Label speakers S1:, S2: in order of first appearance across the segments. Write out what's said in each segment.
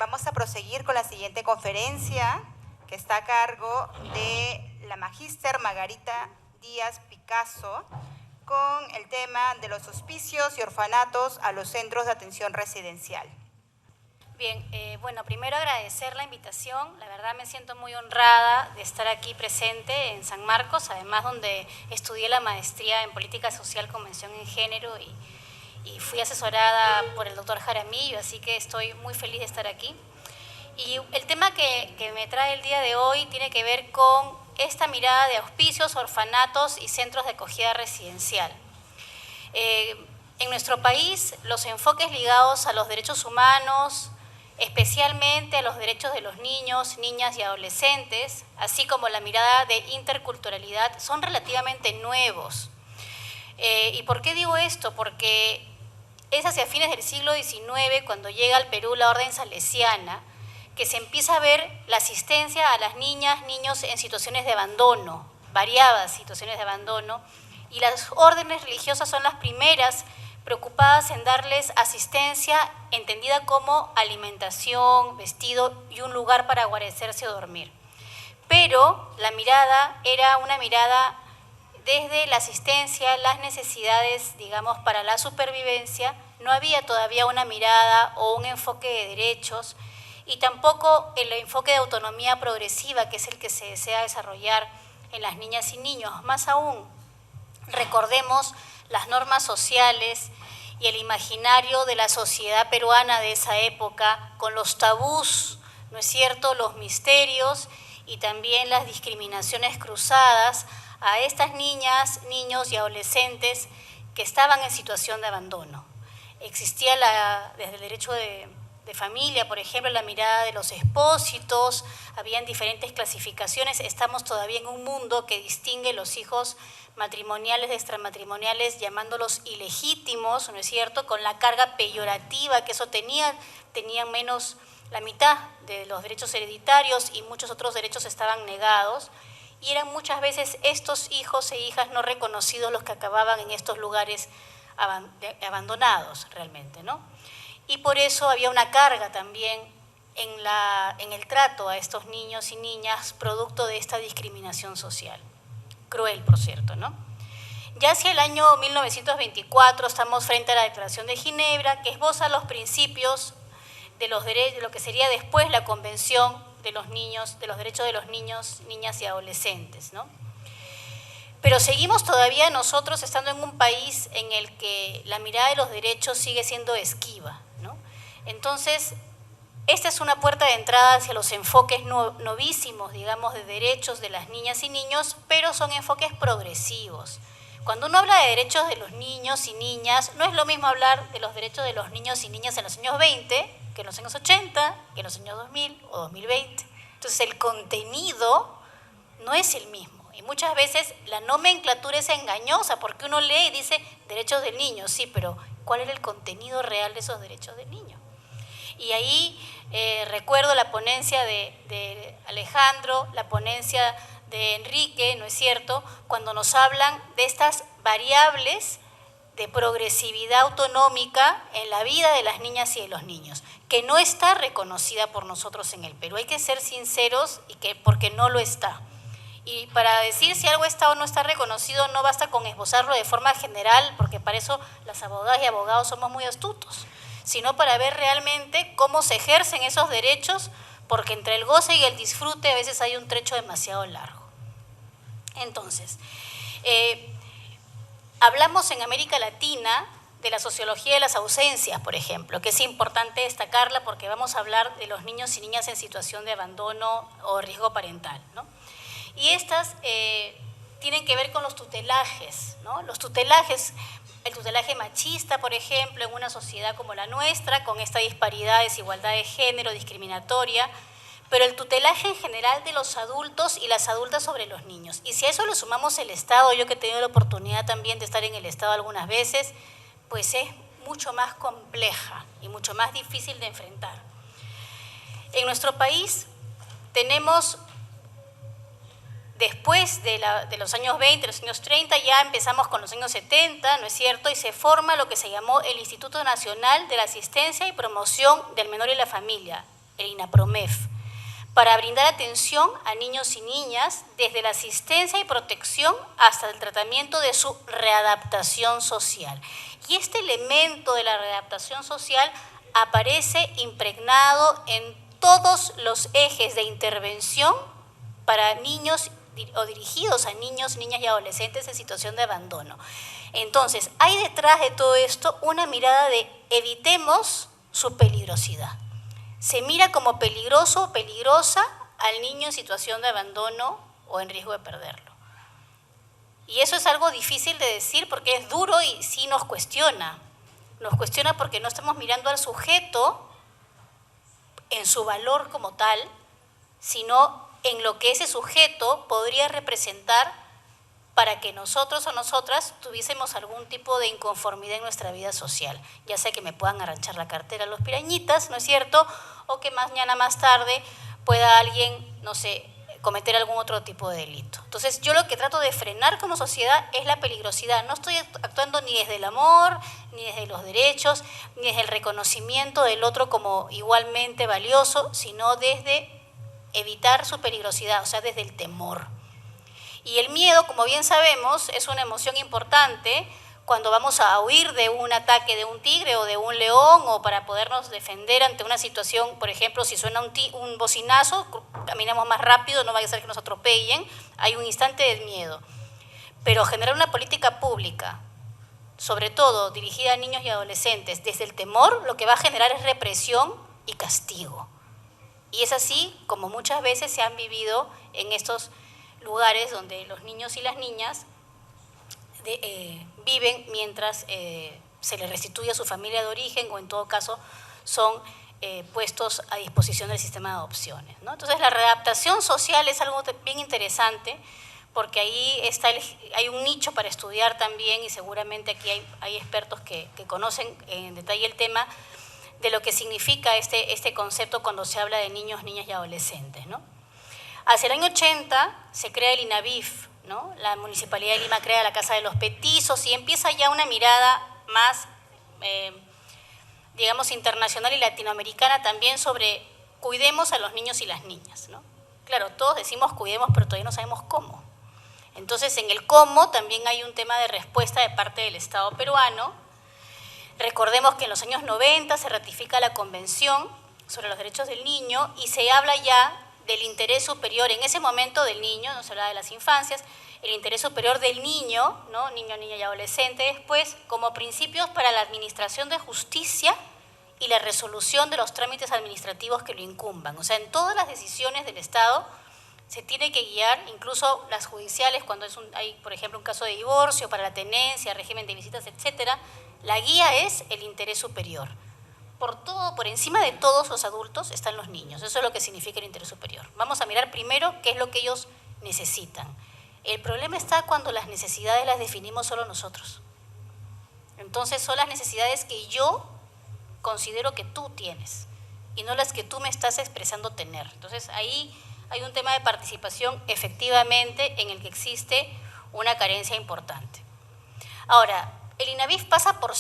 S1: Vamos a proseguir con la siguiente conferencia, que está a cargo de la magíster Margarita Díaz Picasso, con el tema de los hospicios y orfanatos a los centros de atención residencial.
S2: Bien, bueno, primero agradecer la invitación. La verdad me siento muy honrada de estar aquí presente en San Marcos, además donde estudié la maestría en Política Social con mención en Género y fui asesorada por el doctor Jaramillo, así que estoy muy feliz de estar aquí. Y el tema que me trae el día de hoy tiene que ver con esta mirada de hospicios, orfanatos y centros de acogida residencial. En nuestro país, los enfoques ligados a los derechos humanos, especialmente a los derechos de los niños, niñas y adolescentes, así como la mirada de interculturalidad, son relativamente nuevos. ¿Y por qué digo esto? Porque es hacia fines del siglo XIX, cuando llega al Perú la orden salesiana, que se empieza a ver la asistencia a las niñas, niños en situaciones de abandono, variadas situaciones de abandono, y las órdenes religiosas son las primeras preocupadas en darles asistencia entendida como alimentación, vestido y un lugar para guarecerse o dormir. Pero la mirada era una mirada desde la asistencia, las necesidades, digamos, para la supervivencia. No había todavía una mirada o un enfoque de derechos y tampoco el enfoque de autonomía progresiva, que es el que se desea desarrollar en las niñas y niños. Más aún, recordemos las normas sociales y el imaginario de la sociedad peruana de esa época, con los tabús, ¿no es cierto?, los misterios y también las discriminaciones cruzadas a estas niñas, niños y adolescentes que estaban en situación de abandono. Existía desde el derecho de familia, por ejemplo, la mirada de los expósitos, habían diferentes clasificaciones. Estamos todavía en un mundo que distingue los hijos matrimoniales de extramatrimoniales, llamándolos ilegítimos, ¿no es cierto?, con la carga peyorativa que eso tenían menos la mitad de los derechos hereditarios y muchos otros derechos estaban negados, y eran muchas veces estos hijos e hijas no reconocidos los que acababan en estos lugares abandonados realmente, ¿no? Y por eso había una carga también en el trato a estos niños y niñas producto de esta discriminación social. Cruel, por cierto, ¿no? Ya hacia el año 1924 estamos frente a la Declaración de Ginebra, que esboza los principios de los derechos, de lo que sería después la Convención de los niños, de los derechos de los niños, niñas y adolescentes, ¿no? Pero seguimos todavía nosotros estando en un país en el que la mirada de los derechos sigue siendo esquiva, ¿no? Entonces, esta es una puerta de entrada hacia los enfoques novísimos, digamos, de derechos de las niñas y niños, pero son enfoques progresivos. Cuando uno habla de derechos de los niños y niñas, no es lo mismo hablar de los derechos de los niños y niñas en los años 20, que en los años 80, que en los años 2000 o 2020. Entonces, el contenido no es el mismo. Y muchas veces la nomenclatura es engañosa porque uno lee y dice derechos del niño, sí, pero ¿cuál era el contenido real de esos derechos del niño? Y ahí recuerdo la ponencia de Alejandro, la ponencia de Enrique, ¿no es cierto?, cuando nos hablan de estas variables de progresividad autonómica en la vida de las niñas y de los niños, que no está reconocida por nosotros en el Perú. Hay que ser sinceros porque no lo está. Y para decir si algo está o no está reconocido, no basta con esbozarlo de forma general, porque para eso las abogadas y abogados somos muy astutos, sino para ver realmente cómo se ejercen esos derechos, porque entre el goce y el disfrute a veces hay un trecho demasiado largo. Entonces, hablamos en América Latina de la sociología de las ausencias, por ejemplo, que es importante destacarla porque vamos a hablar de los niños y niñas en situación de abandono o riesgo parental, ¿no? Y estas tienen que ver con los tutelajes, ¿no? Los tutelajes, el tutelaje machista, por ejemplo, en una sociedad como la nuestra, con esta disparidad, desigualdad de género, discriminatoria, pero el tutelaje en general de los adultos y las adultas sobre los niños. Y si a eso le sumamos el Estado, yo que he tenido la oportunidad también de estar en el Estado algunas veces, pues es mucho más compleja y mucho más difícil de enfrentar. En nuestro país tenemos, después de los años 20, los años 30, ya empezamos con los años 70, ¿no es cierto?, y se forma lo que se llamó el Instituto Nacional de la Asistencia y Promoción del Menor y la Familia, el INAPROMEF, para brindar atención a niños y niñas desde la asistencia y protección hasta el tratamiento de su readaptación social. Y este elemento de la readaptación social aparece impregnado en todos los ejes de intervención para niños o dirigidos a niños, niñas y adolescentes en situación de abandono. Entonces, hay detrás de todo esto una mirada de evitemos su peligrosidad. Se mira como peligroso o peligrosa al niño en situación de abandono o en riesgo de perderlo. Y eso es algo difícil de decir porque es duro y sí nos cuestiona. Nos cuestiona porque no estamos mirando al sujeto en su valor como tal, sino en lo que ese sujeto podría representar para que nosotros o nosotras tuviésemos algún tipo de inconformidad en nuestra vida social. Ya sea que me puedan arranchar la cartera los pirañitas, ¿no es cierto? O que mañana más tarde pueda alguien, no sé, cometer algún otro tipo de delito. Entonces, yo lo que trato de frenar como sociedad es la peligrosidad. No estoy actuando ni desde el amor, ni desde los derechos, ni desde el reconocimiento del otro como igualmente valioso, sino desde evitar su peligrosidad, o sea, desde el temor. Y el miedo, como bien sabemos, es una emoción importante cuando vamos a huir de un ataque de un tigre o de un león o para podernos defender ante una situación, por ejemplo, si suena un bocinazo, caminamos más rápido, no vaya a ser que nos atropellen, hay un instante de miedo. Pero generar una política pública, sobre todo dirigida a niños y adolescentes, desde el temor, lo que va a generar es represión y castigo. Y es así como muchas veces se han vivido en estos lugares donde los niños y las niñas viven mientras se les restituye a su familia de origen o en todo caso son puestos a disposición del sistema de adopciones, ¿no? Entonces la readaptación social es algo bien interesante porque ahí hay un nicho para estudiar también y seguramente aquí hay expertos que conocen en detalle el tema de lo que significa este concepto cuando se habla de niños, niñas y adolescentes, ¿no? Hacia el año 80 se crea el INAVIF, ¿no? La Municipalidad de Lima crea la Casa de los Petizos y empieza ya una mirada más, digamos, internacional y latinoamericana también sobre cuidemos a los niños y las niñas, ¿no? Claro, todos decimos cuidemos, pero todavía no sabemos cómo. Entonces, en el cómo también hay un tema de respuesta de parte del Estado peruano. Recordemos que en los años 90 se ratifica la Convención sobre los Derechos del Niño y se habla ya del interés superior, en ese momento del niño, no se hablaba de las infancias, el interés superior del niño, ¿no? Niño, niña y adolescente, después como principios para la administración de justicia y la resolución de los trámites administrativos que lo incumban. O sea, en todas las decisiones del Estado se tiene que guiar, incluso las judiciales, cuando hay, por ejemplo, un caso de divorcio, para la tenencia, régimen de visitas, etcétera, la guía es el interés superior. Por encima de todos los adultos están los niños. Eso es lo que significa el interés superior. Vamos a mirar primero qué es lo que ellos necesitan. El problema está cuando las necesidades las definimos solo nosotros. Entonces son las necesidades que yo considero que tú tienes y no las que tú me estás expresando tener. Entonces ahí hay un tema de participación efectivamente en el que existe una carencia importante. Ahora, el INAVIF pasa por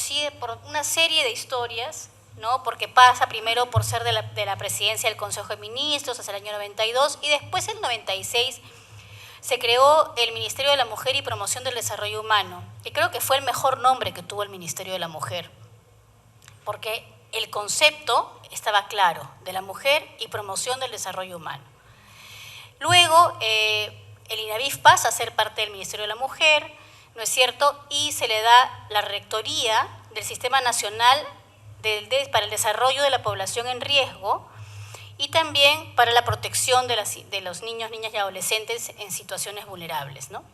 S2: una serie de historias, ¿no? Porque pasa primero por ser de la presidencia del Consejo de Ministros hasta el año 92 y después en el 96 se creó el Ministerio de la Mujer y Promoción del Desarrollo Humano, que creo que fue el mejor nombre que tuvo el Ministerio de la Mujer, porque el concepto estaba claro, de la mujer y promoción del desarrollo humano. Luego, el INAVIF pasa a ser parte del Ministerio de la Mujer, ¿no es cierto? Y se le da la rectoría del Sistema Nacional para el Desarrollo de la Población en Riesgo y también para la protección de los niños, niñas y adolescentes en situaciones vulnerables, ¿no?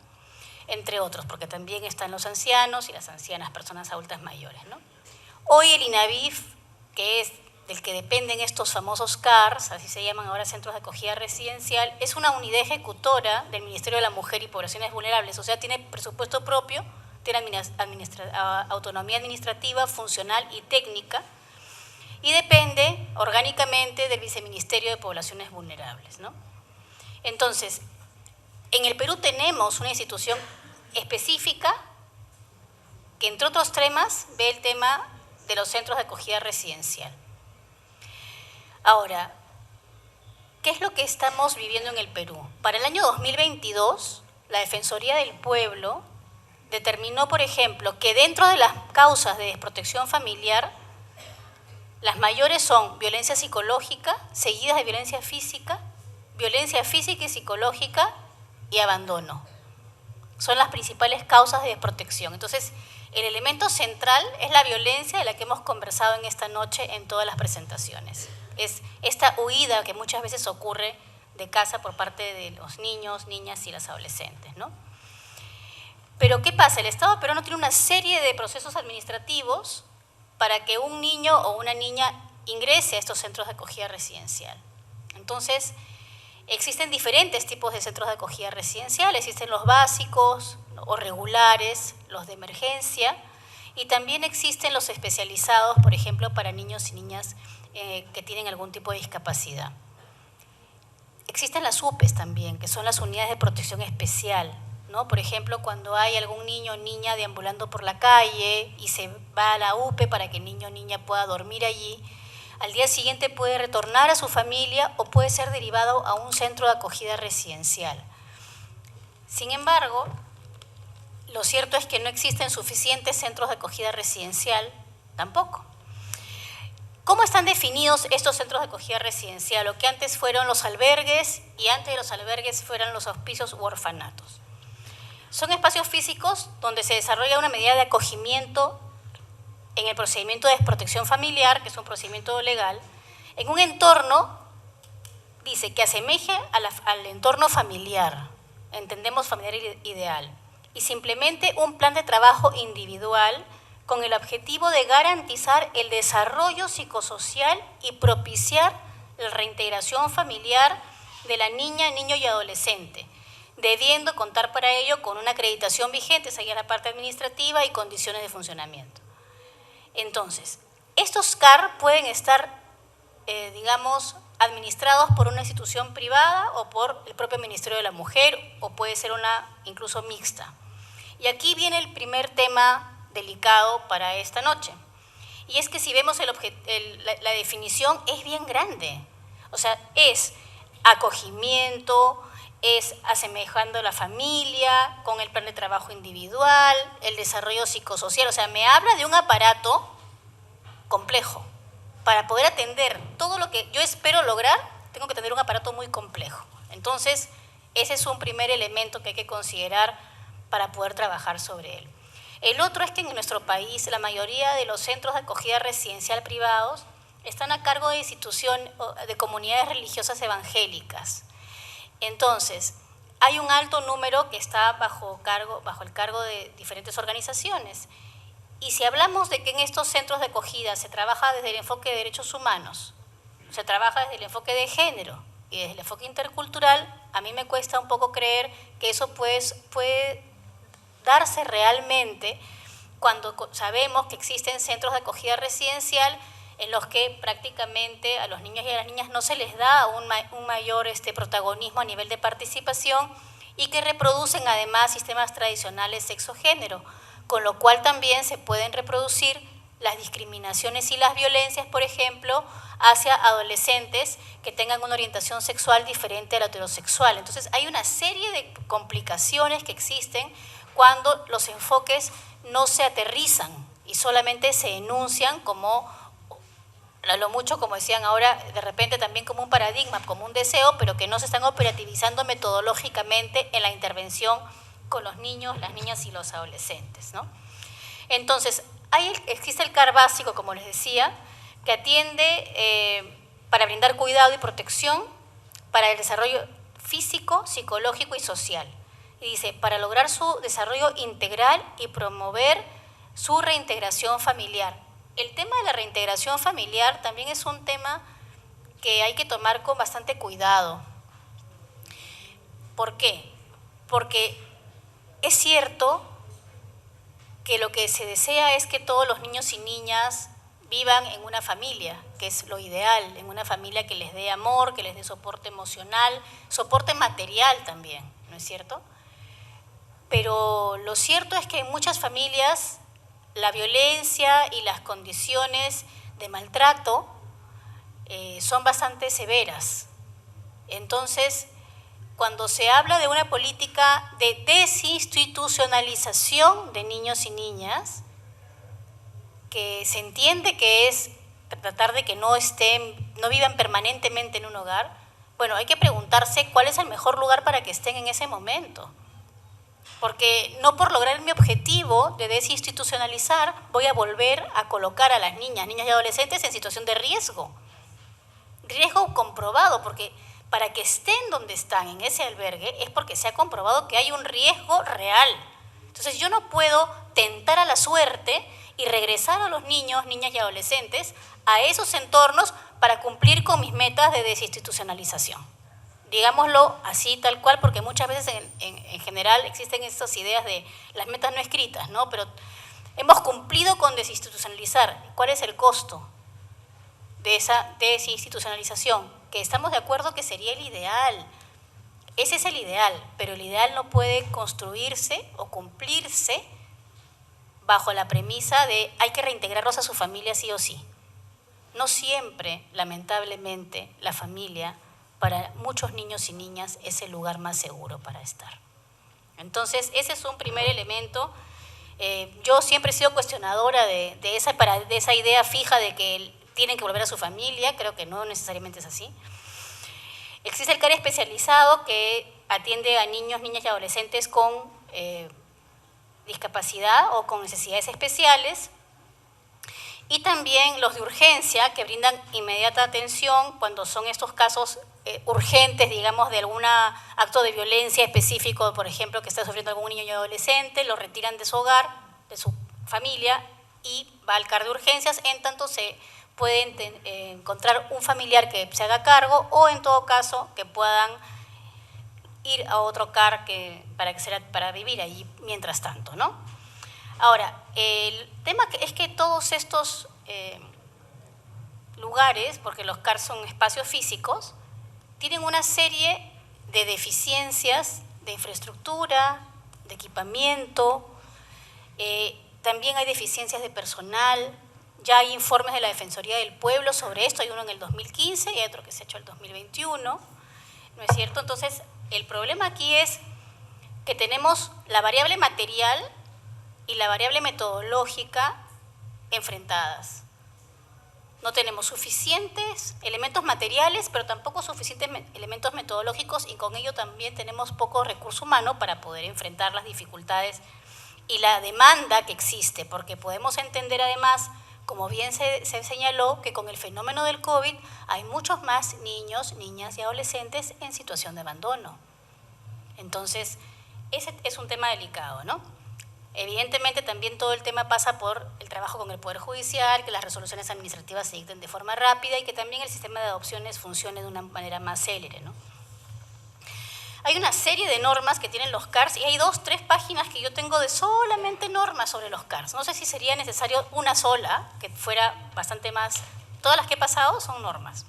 S2: Entre otros, porque también están los ancianos y las ancianas, personas adultas mayores, ¿no? Hoy el INAVIF, que es del que dependen estos famosos CARS, así se llaman ahora Centros de Acogida Residencial, es una unidad ejecutora del Ministerio de la Mujer y Poblaciones Vulnerables, o sea, tiene presupuesto propio, tiene autonomía administrativa, funcional y técnica, y depende orgánicamente del Viceministerio de Poblaciones Vulnerables, ¿no? Entonces, en el Perú tenemos una institución específica que, entre otros temas, ve el tema de los centros de acogida residencial. Ahora, ¿qué es lo que estamos viviendo en el Perú? Para el año 2022, la Defensoría del Pueblo determinó, por ejemplo, que dentro de las causas de desprotección familiar, las mayores son violencia psicológica, seguidas de violencia física y psicológica y abandono. Son las principales causas de desprotección. Entonces, el elemento central es la violencia de la que hemos conversado en esta noche en todas las presentaciones. Es esta huida que muchas veces ocurre de casa por parte de los niños, niñas y las adolescentes, ¿no? Pero ¿qué pasa? El Estado peruano tiene una serie de procesos administrativos para que un niño o una niña ingrese a estos centros de acogida residencial. Entonces, existen diferentes tipos de centros de acogida residencial, existen los básicos o regulares, los de emergencia, y también existen los especializados, por ejemplo, para niños y niñas que tienen algún tipo de discapacidad. Existen las UPEs también, que son las unidades de protección especial, ¿no? Por ejemplo, cuando hay algún niño o niña deambulando por la calle y se va a la UPE para que el niño o niña pueda dormir allí, al día siguiente puede retornar a su familia o puede ser derivado a un centro de acogida residencial. Sin embargo, lo cierto es que no existen suficientes centros de acogida residencial tampoco. ¿Cómo están definidos estos centros de acogida residencial? Lo que antes fueron los albergues y antes de los albergues fueron los hospicios u orfanatos. Son espacios físicos donde se desarrolla una medida de acogimiento en el procedimiento de desprotección familiar, que es un procedimiento legal, en un entorno, dice, que asemeje al entorno familiar, entendemos familiar ideal, y se implemente un plan de trabajo individual con el objetivo de garantizar el desarrollo psicosocial y propiciar la reintegración familiar de la niña, niño y adolescente, debiendo contar para ello con una acreditación vigente, esa ya es la parte administrativa, y condiciones de funcionamiento. Entonces, estos CAR pueden estar, digamos, administrados por una institución privada o por el propio Ministerio de la Mujer, o puede ser una incluso mixta. Y aquí viene el primer tema delicado para esta noche. Y es que si vemos la definición es bien grande. O sea, es acogimiento, es asemejando a la familia, con el plan de trabajo individual, el desarrollo psicosocial. O sea, me habla de un aparato complejo. Para poder atender todo lo que yo espero lograr, tengo que tener un aparato muy complejo. Entonces, ese es un primer elemento que hay que considerar para poder trabajar sobre él. El otro es que en nuestro país la mayoría de los centros de acogida residencial privados están a cargo de instituciones, de comunidades religiosas evangélicas. Entonces, hay un alto número que está bajo el cargo de diferentes organizaciones. Y si hablamos de que en estos centros de acogida se trabaja desde el enfoque de derechos humanos, se trabaja desde el enfoque de género y desde el enfoque intercultural, a mí me cuesta un poco creer que eso puede darse realmente cuando sabemos que existen centros de acogida residencial en los que prácticamente a los niños y a las niñas no se les da un mayor protagonismo a nivel de participación y que reproducen además sistemas tradicionales sexo-género, con lo cual también se pueden reproducir las discriminaciones y las violencias, por ejemplo, hacia adolescentes que tengan una orientación sexual diferente a la heterosexual. Entonces, hay una serie de complicaciones que existen cuando los enfoques no se aterrizan y solamente se enuncian como, a lo mucho, como decían ahora, de repente también como un paradigma, como un deseo, pero que no se están operativizando metodológicamente en la intervención con los niños, las niñas y los adolescentes, ¿no? Entonces, existe el CAR básico, como les decía, que atiende para brindar cuidado y protección para el desarrollo físico, psicológico y social. Y dice, para lograr su desarrollo integral y promover su reintegración familiar. El tema de la reintegración familiar también es un tema que hay que tomar con bastante cuidado. ¿Por qué? Porque es cierto que lo que se desea es que todos los niños y niñas vivan en una familia, que es lo ideal, en una familia que les dé amor, que les dé soporte emocional, soporte material también, ¿no es cierto? Pero lo cierto es que en muchas familias la violencia y las condiciones de maltrato son bastante severas. Entonces, cuando se habla de una política de desinstitucionalización de niños y niñas, que se entiende que es tratar de que no vivan permanentemente en un hogar, bueno, hay que preguntarse cuál es el mejor lugar para que estén en ese momento. Porque no por lograr mi objetivo de desinstitucionalizar voy a volver a colocar a las niñas y adolescentes en situación de riesgo. Riesgo comprobado, porque para que estén donde están en ese albergue es porque se ha comprobado que hay un riesgo real. Entonces yo no puedo tentar a la suerte y regresar a los niños, niñas y adolescentes a esos entornos para cumplir con mis metas de desinstitucionalización. Digámoslo así, tal cual, porque muchas veces en general existen estas ideas de las metas no escritas, ¿no? Pero hemos cumplido con desinstitucionalizar. ¿Cuál es el costo de esa desinstitucionalización? Que estamos de acuerdo que sería el ideal. Ese es el ideal, pero el ideal no puede construirse o cumplirse bajo la premisa de hay que reintegrarlos a su familia sí o sí. No siempre, lamentablemente, la familia para muchos niños y niñas es el lugar más seguro para estar. Entonces, ese es un primer elemento. Yo siempre he sido cuestionadora de esa idea fija de que tienen que volver a su familia, creo que no necesariamente es así. Existe el CARE especializado que atiende a niños, niñas y adolescentes con discapacidad o con necesidades especiales, y también los de urgencia que brindan inmediata atención cuando son estos casos urgentes, digamos, de algún acto de violencia específico, por ejemplo, que está sufriendo algún niño y adolescente, lo retiran de su hogar, de su familia, y va al CAR de urgencias, en tanto se puede encontrar un familiar que se haga cargo, o en todo caso que puedan ir a otro CAR para vivir allí mientras tanto, ¿no? Ahora, el tema es que todos estos lugares, porque los CAR son espacios físicos, tienen una serie de deficiencias de infraestructura, de equipamiento, también hay deficiencias de personal. Ya hay informes de la Defensoría del Pueblo sobre esto, hay uno en el 2015 y hay otro que se ha hecho en el 2021, ¿no es cierto? Entonces, el problema aquí es que tenemos la variable material y la variable metodológica enfrentadas. No tenemos suficientes elementos materiales, pero tampoco suficientes elementos metodológicos, y con ello también tenemos poco recurso humano para poder enfrentar las dificultades y la demanda que existe, porque podemos entender además, como bien se señaló, que con el fenómeno del COVID hay muchos más niños, niñas y adolescentes en situación de abandono. Entonces, ese es un tema delicado, ¿no? Evidentemente también todo el tema pasa por el trabajo con el Poder Judicial, que las resoluciones administrativas se dicten de forma rápida y que también el sistema de adopciones funcione de una manera más célere, ¿no? Hay una serie de normas que tienen los CARs y hay 2, 3 páginas que yo tengo de solamente normas sobre los CARs. No sé si sería necesario una sola, que fuera bastante más. Todas las que he pasado son normas.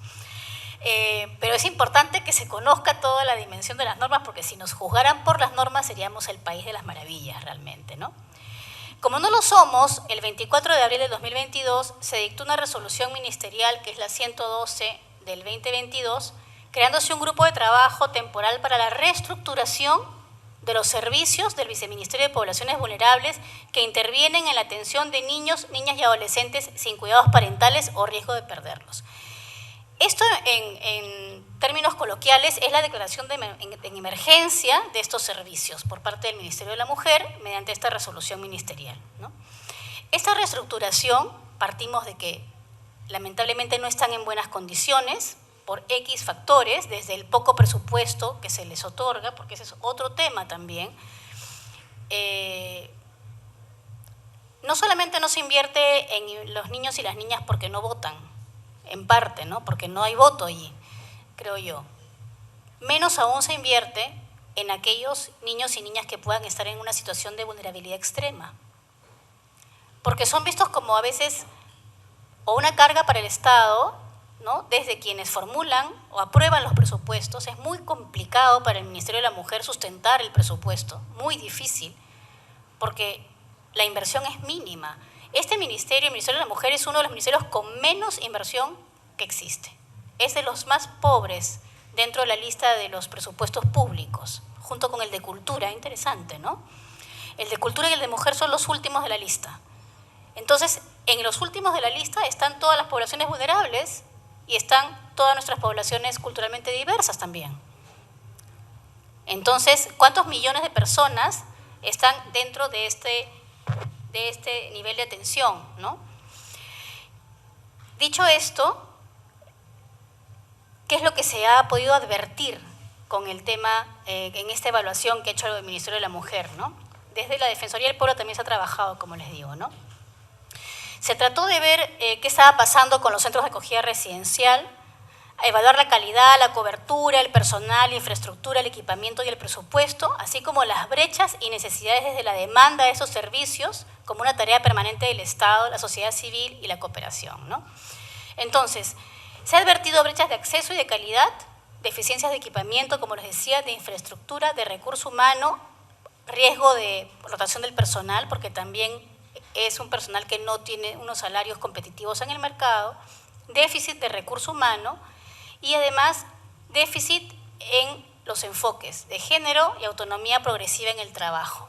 S2: Pero es importante que se conozca toda la dimensión de las normas, porque si nos juzgaran por las normas seríamos el país de las maravillas realmente, ¿no? Como no lo somos, el 24 de abril de 2022 se dictó una resolución ministerial, que es la 112 del 2022, creándose un grupo de trabajo temporal para la reestructuración de los servicios del Viceministerio de Poblaciones Vulnerables que intervienen en la atención de niños, niñas y adolescentes sin cuidados parentales o riesgo de perderlos. Esto, en términos coloquiales, es la declaración en emergencia de estos servicios por parte del Ministerio de la Mujer mediante esta resolución ministerial, ¿no? Esta reestructuración, partimos de que lamentablemente no están en buenas condiciones por X factores, desde el poco presupuesto que se les otorga, porque ese es otro tema también. No solamente no se invierte en los niños y las niñas porque no votan, en parte, ¿no? Porque no hay voto allí, creo yo. Menos aún se invierte en aquellos niños y niñas que puedan estar en una situación de vulnerabilidad extrema, porque son vistos como a veces o una carga para el Estado, ¿no? Desde quienes formulan o aprueban los presupuestos. Es muy complicado para el Ministerio de la Mujer sustentar el presupuesto, muy difícil, porque la inversión es mínima. Este ministerio, el Ministerio de la Mujer, es uno de los ministerios con menos inversión que existe. Es de los más pobres dentro de la lista de los presupuestos públicos, junto con el de cultura, interesante, ¿no? El de cultura y el de mujer son los últimos de la lista. Entonces, en los últimos de la lista están todas las poblaciones vulnerables y están todas nuestras poblaciones culturalmente diversas también. Entonces, ¿cuántos millones de personas están dentro de este nivel de atención, ¿no? Dicho esto, ¿qué es lo que se ha podido advertir con el tema, en esta evaluación que ha hecho el Ministerio de la Mujer, ¿no? Desde la Defensoría del Pueblo también se ha trabajado, como les digo, ¿no? Se trató de ver qué estaba pasando con los centros de acogida residencial, a evaluar la calidad, la cobertura, el personal, la infraestructura, el equipamiento y el presupuesto, así como las brechas y necesidades desde la demanda de esos servicios, como una tarea permanente del Estado, la sociedad civil y la cooperación, ¿no? Entonces, se ha advertido brechas de acceso y de calidad, deficiencias de equipamiento, como les decía, de infraestructura, de recurso humano, riesgo de rotación del personal, porque también es un personal que no tiene unos salarios competitivos en el mercado, déficit de recurso humano y además déficit en los enfoques de género y autonomía progresiva en el trabajo.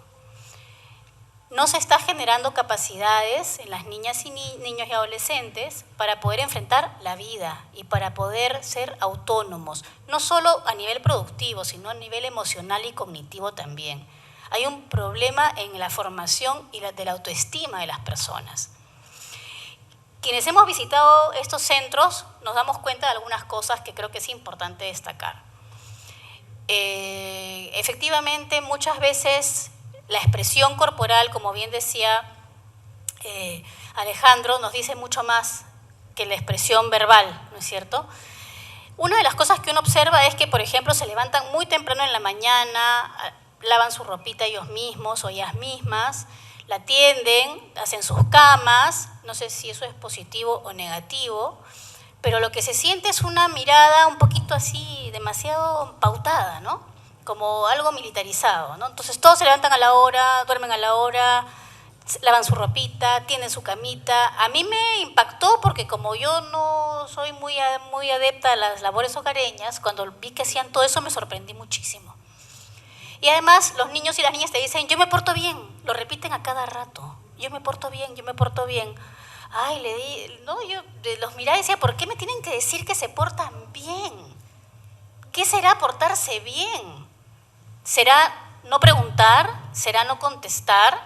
S2: No se está generando capacidades en las niñas y niños y adolescentes para poder enfrentar la vida y para poder ser autónomos, no solo a nivel productivo, sino a nivel emocional y cognitivo también. Hay un problema en la formación y de la autoestima de las personas. Quienes hemos visitado estos centros nos damos cuenta de algunas cosas que creo que es importante destacar. Efectivamente, muchas veces la expresión corporal, como bien decía Alejandro, nos dice mucho más que la expresión verbal, ¿no es cierto? Una de las cosas que uno observa es que, por ejemplo, se levantan muy temprano en la mañana, lavan su ropita ellos mismos o ellas mismas, la tienden, hacen sus camas, no sé si eso es positivo o negativo, pero lo que se siente es una mirada un poquito así, demasiado pautada, ¿no? Como algo militarizado, ¿no? Entonces todos se levantan a la hora, duermen a la hora, lavan su ropita, tienen su camita. A mí me impactó porque como yo no soy muy adepta a las labores hogareñas, cuando vi que hacían todo eso me sorprendí muchísimo. Y además los niños y las niñas te dicen, yo me porto bien, lo repiten a cada rato, yo me porto bien, yo me porto bien. Ay, yo los miraba y decía, ¿por qué me tienen que decir que se portan bien? ¿Qué será portarse bien? ¿Será no preguntar? ¿Será no contestar?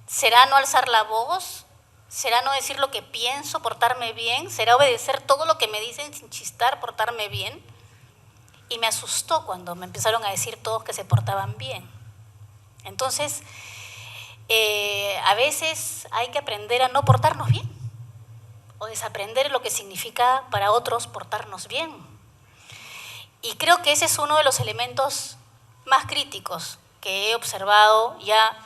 S2: ¿Será no alzar la voz? ¿Será no decir lo que pienso, portarme bien? ¿Será obedecer todo lo que me dicen sin chistar, portarme bien? Y me asustó cuando me empezaron a decir todos que se portaban bien. Entonces, a veces hay que aprender a no portarnos bien o desaprender lo que significa para otros portarnos bien. Y creo que ese es uno de los elementos más críticos que he observado ya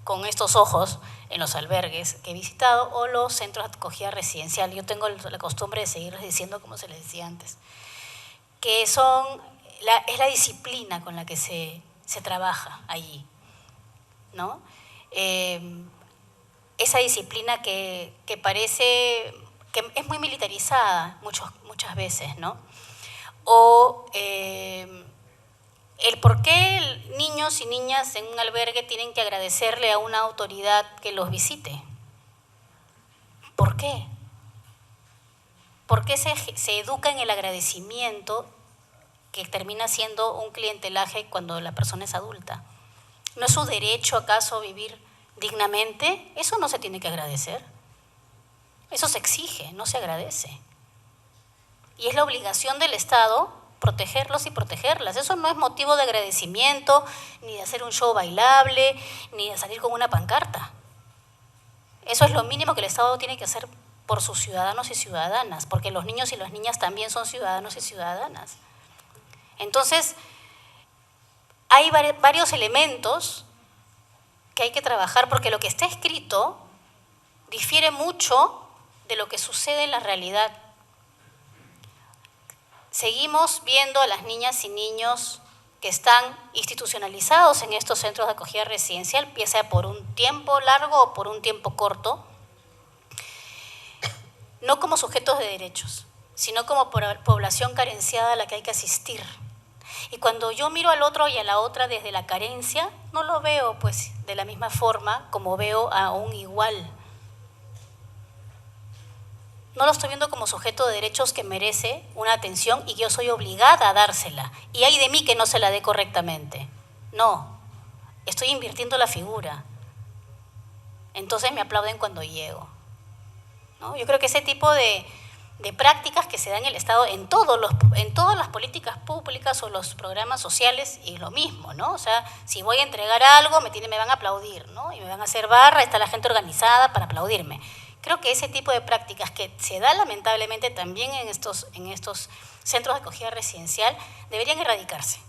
S2: con estos ojos en los albergues que he visitado o los centros de acogida residencial. Yo tengo la costumbre de seguirles diciendo como se les decía antes, que es la disciplina con la que se trabaja allí, ¿no? Esa disciplina que parece que es muy militarizada muchas veces, ¿no? O el por qué niños y niñas en un albergue tienen que agradecerle a una autoridad que los visite. ¿Por qué? ¿Por qué se educa en el agradecimiento que termina siendo un clientelaje cuando la persona es adulta? ¿No es su derecho acaso vivir dignamente? Eso no se tiene que agradecer. Eso se exige, no se agradece. Y es la obligación del Estado protegerlos y protegerlas. Eso no es motivo de agradecimiento, ni de hacer un show bailable, ni de salir con una pancarta. Eso es lo mínimo que el Estado tiene que hacer por sus ciudadanos y ciudadanas, porque los niños y las niñas también son ciudadanos y ciudadanas. Entonces, hay varios elementos que hay que trabajar, porque lo que está escrito difiere mucho de lo que sucede en la realidad. Seguimos viendo a las niñas y niños que están institucionalizados en estos centros de acogida residencial, ya sea por un tiempo largo o por un tiempo corto, no como sujetos de derechos, sino como población carenciada a la que hay que asistir. Y cuando yo miro al otro y a la otra desde la carencia, no lo veo pues de la misma forma como veo a un igual. No lo estoy viendo como sujeto de derechos que merece una atención y que yo soy obligada a dársela. Y hay de mí que no se la dé correctamente. No, estoy invirtiendo la figura. Entonces me aplauden cuando llego, ¿no? Yo creo que ese tipo de prácticas que se dan en el Estado en todas las políticas públicas o los programas sociales y lo mismo, ¿no? O sea, si voy a entregar algo me van a aplaudir, ¿no? Y me van a hacer barra, está la gente organizada para aplaudirme. Creo que ese tipo de prácticas que se da lamentablemente también en estos centros de acogida residencial deberían erradicarse.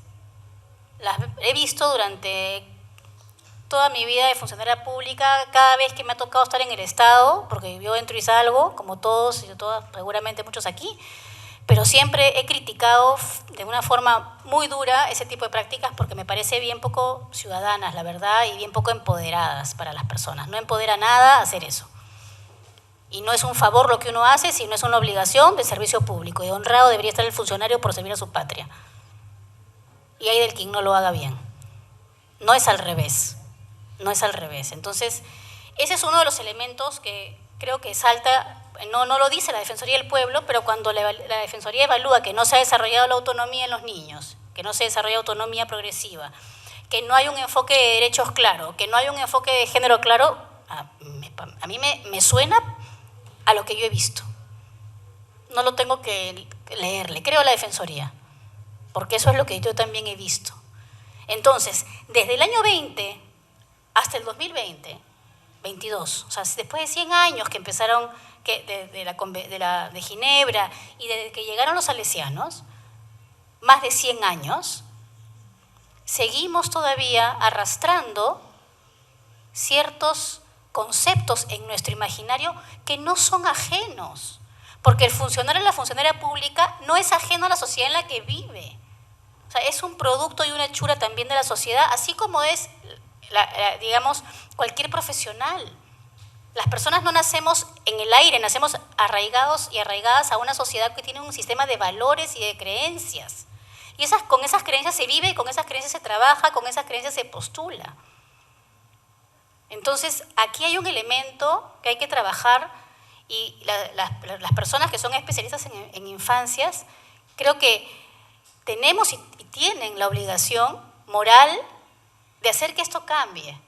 S2: Las he visto durante toda mi vida de funcionaria pública, cada vez que me ha tocado estar en el Estado, porque yo entro y salgo, como todos y todas, seguramente muchos aquí, pero siempre he criticado de una forma muy dura ese tipo de prácticas porque me parece bien poco ciudadanas, la verdad, y bien poco empoderadas para las personas. No empodera nada hacer eso. Y no es un favor lo que uno hace, sino es una obligación de servicio público. Y honrado debería estar el funcionario por servir a su patria. Y hay del quien no lo haga bien. No es al revés. No es al revés. Entonces, ese es uno de los elementos que creo que salta, no lo dice la Defensoría del Pueblo, pero cuando la Defensoría evalúa que no se ha desarrollado la autonomía en los niños, que no se desarrolla autonomía progresiva, que no hay un enfoque de derechos claro, que no hay un enfoque de género claro, a mí me suena a lo que yo he visto. No lo tengo que leer, le creo a la Defensoría, porque eso es lo que yo también he visto. Entonces, desde el año 20 hasta el 2020, 22, o sea, después de 100 años que empezaron de Ginebra y desde que llegaron los salesianos, más de 100 años, seguimos todavía arrastrando ciertos conceptos en nuestro imaginario que no son ajenos, porque el funcionario o la funcionaria pública no es ajeno a la sociedad en la que vive. O sea, es un producto y una hechura también de la sociedad, así como es, digamos, cualquier profesional. Las personas no nacemos en el aire, nacemos arraigados y arraigadas a una sociedad que tiene un sistema de valores y de creencias. Y con esas creencias se vive, con esas creencias se trabaja, con esas creencias se postula. Entonces, aquí hay un elemento que hay que trabajar y las personas que son especialistas en infancias, creo que tenemos y tienen la obligación moral de hacer que esto cambie.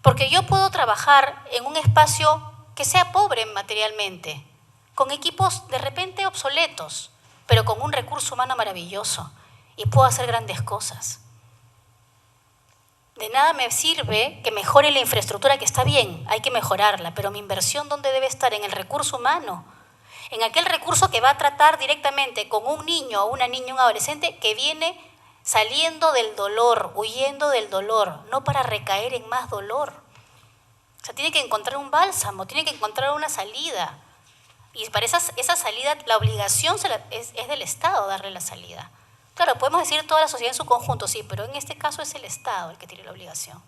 S2: Porque yo puedo trabajar en un espacio que sea pobre materialmente, con equipos de repente obsoletos, pero con un recurso humano maravilloso y puedo hacer grandes cosas. De nada me sirve que mejore la infraestructura, que está bien, hay que mejorarla, pero mi inversión, ¿dónde debe estar? En el recurso humano, en aquel recurso que va a tratar directamente con un niño o una niña, un adolescente que viene saliendo del dolor, huyendo del dolor, no para recaer en más dolor. O sea, tiene que encontrar un bálsamo, tiene que encontrar una salida. Y para esa salida, la obligación es del Estado darle la salida. Claro, podemos decir toda la sociedad en su conjunto, sí, pero en este caso es el Estado el que tiene la obligación.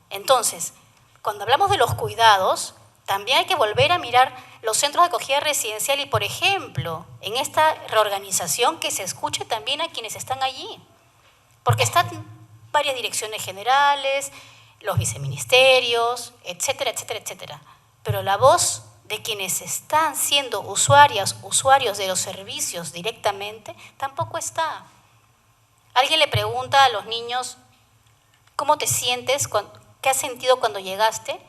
S2: Entonces, cuando hablamos de los cuidados, también hay que volver a mirar los centros de acogida residencial y, por ejemplo, en esta reorganización que se escuche también a quienes están allí. Porque están varias direcciones generales, los viceministerios, etcétera, etcétera, etcétera. Pero la voz de quienes están siendo usuarios de los servicios directamente, tampoco está. Alguien le pregunta a los niños, ¿cómo te sientes? ¿Qué has sentido cuando llegaste?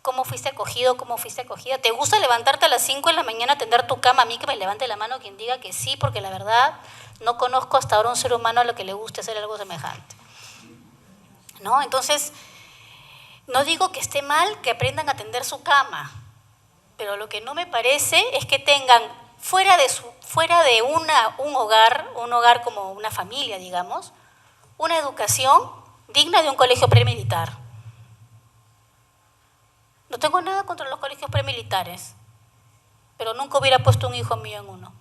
S2: ¿Cómo fuiste acogido? ¿Cómo fuiste acogida? ¿Te gusta levantarte a las 5 de la mañana a tender tu cama? A mí que me levante la mano quien diga que sí, porque la verdad no conozco hasta ahora un ser humano a lo que le guste hacer algo semejante, ¿no? Entonces, no digo que esté mal que aprendan a tender su cama, pero lo que no me parece es que tengan fuera de un hogar como una familia, digamos, una educación digna de un colegio premilitar. No tengo nada contra los colegios premilitares, pero nunca hubiera puesto un hijo mío en uno.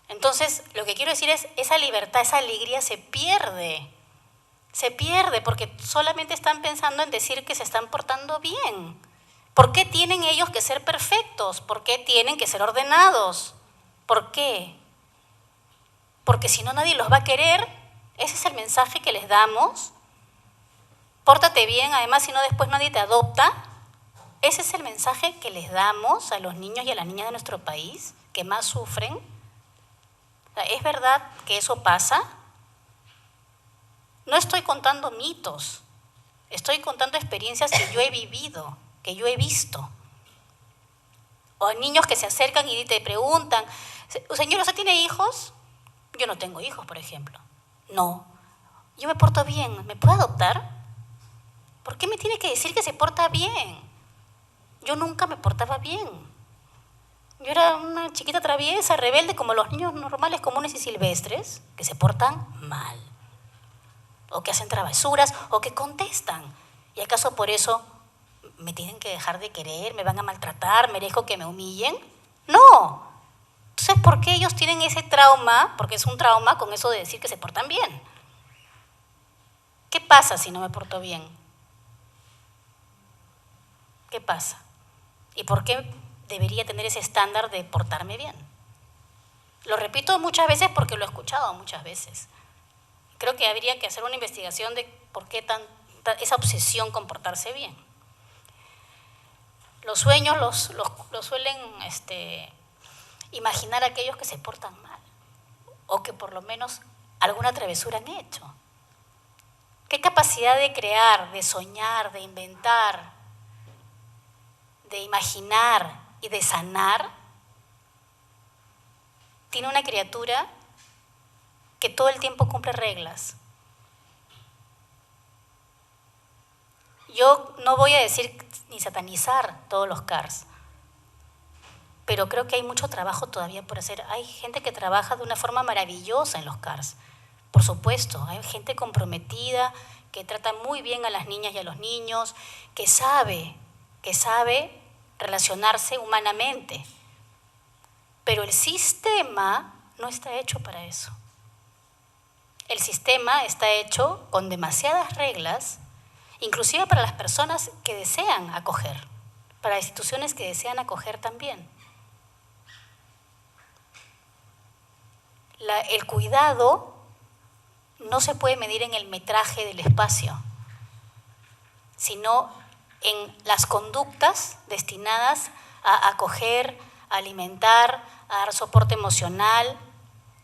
S2: Entonces, lo que quiero decir es, esa libertad, esa alegría se pierde porque solamente están pensando en decir que se están portando bien, ¿Por qué tienen ellos que ser perfectos? ¿Por qué tienen que ser ordenados? ¿Por qué? Porque si no, nadie los va a querer. Ese es el mensaje que les damos. Pórtate bien, además, si no, después nadie te adopta. Ese es el mensaje que les damos a los niños y a las niñas de nuestro país, que más sufren. ¿Es verdad que eso pasa? No estoy contando mitos, estoy contando experiencias que yo he vivido, que yo he visto. O a niños que se acercan y te preguntan, señor, ¿usted tiene hijos? Yo no tengo hijos, por ejemplo. No, yo me porto bien, ¿me puede adoptar? ¿Por qué me tiene que decir que se porta bien? Yo nunca me portaba bien. Yo era una chiquita traviesa, rebelde, como los niños normales, comunes y silvestres, que se portan mal. O que hacen travesuras, o que contestan. ¿Y acaso por eso me tienen que dejar de querer, me van a maltratar, merezco que me humillen? No. Entonces, ¿por qué ellos tienen ese trauma? Porque es un trauma con eso de decir que se portan bien. ¿Qué pasa si no me porto bien? ¿Qué pasa? ¿Y por qué debería tener ese estándar de portarme bien? Lo repito muchas veces porque lo he escuchado muchas veces. Creo que habría que hacer una investigación de por qué esa obsesión con portarse bien. Los sueños los suelen imaginar aquellos que se portan mal o que por lo menos alguna travesura han hecho. ¿Qué capacidad de crear, de soñar, de inventar, de imaginar y de sanar tiene una criatura que todo el tiempo cumple reglas? Yo no voy a decir ni satanizar todos los CARS, pero creo que hay mucho trabajo todavía por hacer. Hay gente que trabaja de una forma maravillosa en los CARS, por supuesto. Hay gente comprometida, que trata muy bien a las niñas y a los niños, que sabe relacionarse humanamente. Pero el sistema no está hecho para eso. El sistema está hecho con demasiadas reglas, inclusive para las personas que desean acoger, para instituciones que desean acoger también. El cuidado no se puede medir en el metraje del espacio, sino en las conductas destinadas a acoger, a alimentar, a dar soporte emocional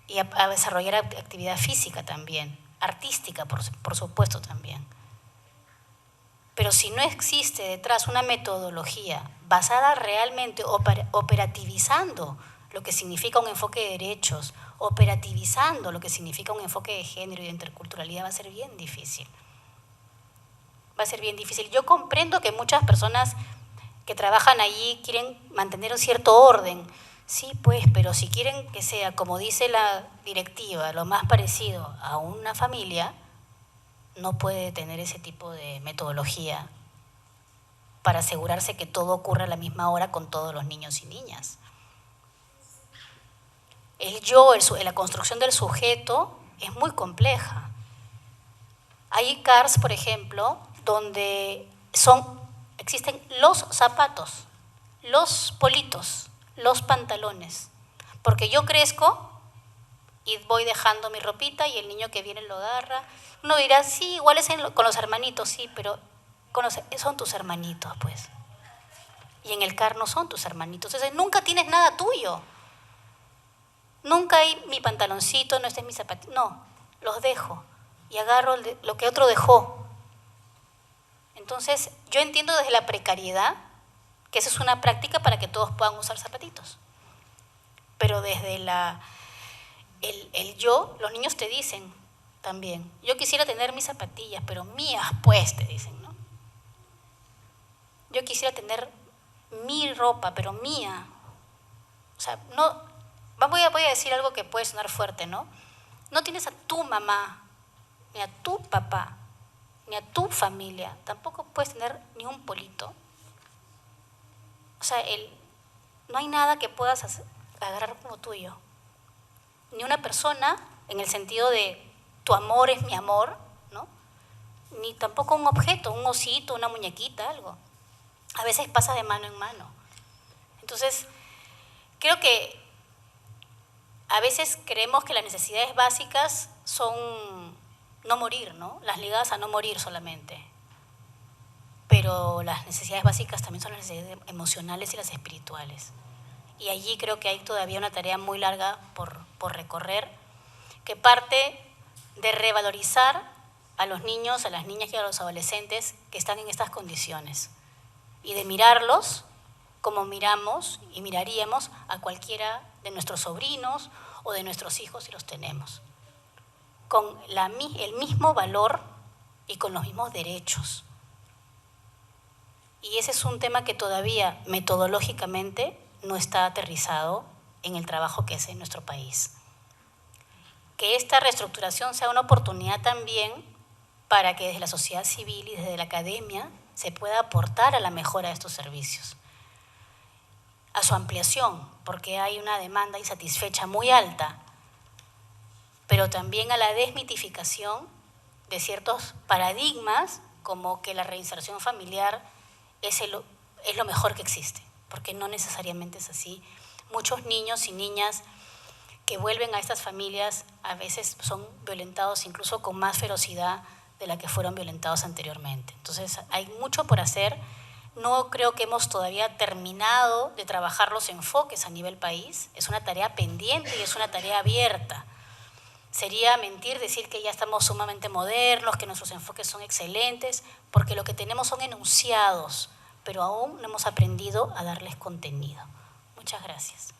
S2: y a desarrollar actividad física también, artística por supuesto también. Pero si no existe detrás una metodología basada realmente operativizando lo que significa un enfoque de derechos, operativizando lo que significa un enfoque de género y de interculturalidad, va a ser bien difícil. Va a ser bien difícil. Yo comprendo que muchas personas que trabajan allí quieren mantener un cierto orden. Sí, pues, pero si quieren que sea, como dice la directiva, lo más parecido a una familia, no puede tener ese tipo de metodología para asegurarse que todo ocurra a la misma hora con todos los niños y niñas. El yo, la construcción del sujeto es muy compleja. Hay CARS, por ejemplo, donde existen los zapatos, los politos, los pantalones. Porque yo crezco y voy dejando mi ropita y el niño que viene lo agarra. Uno dirá, sí, igual es con los hermanitos, sí, pero son tus hermanitos, pues. Y en el CAR no son tus hermanitos. Entonces nunca tienes nada tuyo. Nunca hay mi pantaloncito, no este es mi zapatito. No, los dejo y agarro lo que otro dejó. Entonces, yo entiendo desde la precariedad que esa es una práctica para que todos puedan usar zapatitos. Pero desde el yo, los niños te dicen también, yo quisiera tener mis zapatillas, pero mías, pues, te dicen, ¿no? Yo quisiera tener mi ropa, pero mía. O sea, no, voy a decir algo que puede sonar fuerte, ¿no? No tienes a tu mamá, ni a tu papá, ni a tu familia. Tampoco puedes tener ni un polito. O sea, no hay nada que puedas agarrar como tuyo. Ni una persona, en el sentido de tu amor es mi amor, ¿no? Ni tampoco un objeto, un osito, una muñequita, algo. a veces pasa de mano en mano. Entonces, creo que a veces creemos que las necesidades básicas son no morir, ¿no? Las ligadas a no morir solamente. Pero las necesidades básicas también son las necesidades emocionales y las espirituales. Y allí creo que hay todavía una tarea muy larga por recorrer, que parte de revalorizar a los niños, a las niñas y a los adolescentes que están en estas condiciones y de mirarlos como miramos y miraríamos a cualquiera de nuestros sobrinos o de nuestros hijos si los tenemos, con el mismo valor y con los mismos derechos. Y ese es un tema que todavía metodológicamente no está aterrizado en el trabajo que hace en nuestro país. Que esta reestructuración sea una oportunidad también para que desde la sociedad civil y desde la academia se pueda aportar a la mejora de estos servicios, a su ampliación, porque hay una demanda insatisfecha muy alta, pero también a la desmitificación de ciertos paradigmas como que la reinserción familiar es lo mejor que existe, porque no necesariamente es así. Muchos niños y niñas que vuelven a estas familias a veces son violentados incluso con más ferocidad de la que fueron violentados anteriormente. Entonces hay mucho por hacer. No creo que hemos todavía terminado de trabajar los enfoques a nivel país. Es una tarea pendiente y es una tarea abierta. Sería mentir decir que ya estamos sumamente modernos, que nuestros enfoques son excelentes, porque lo que tenemos son enunciados, pero aún no hemos aprendido a darles contenido. Muchas gracias.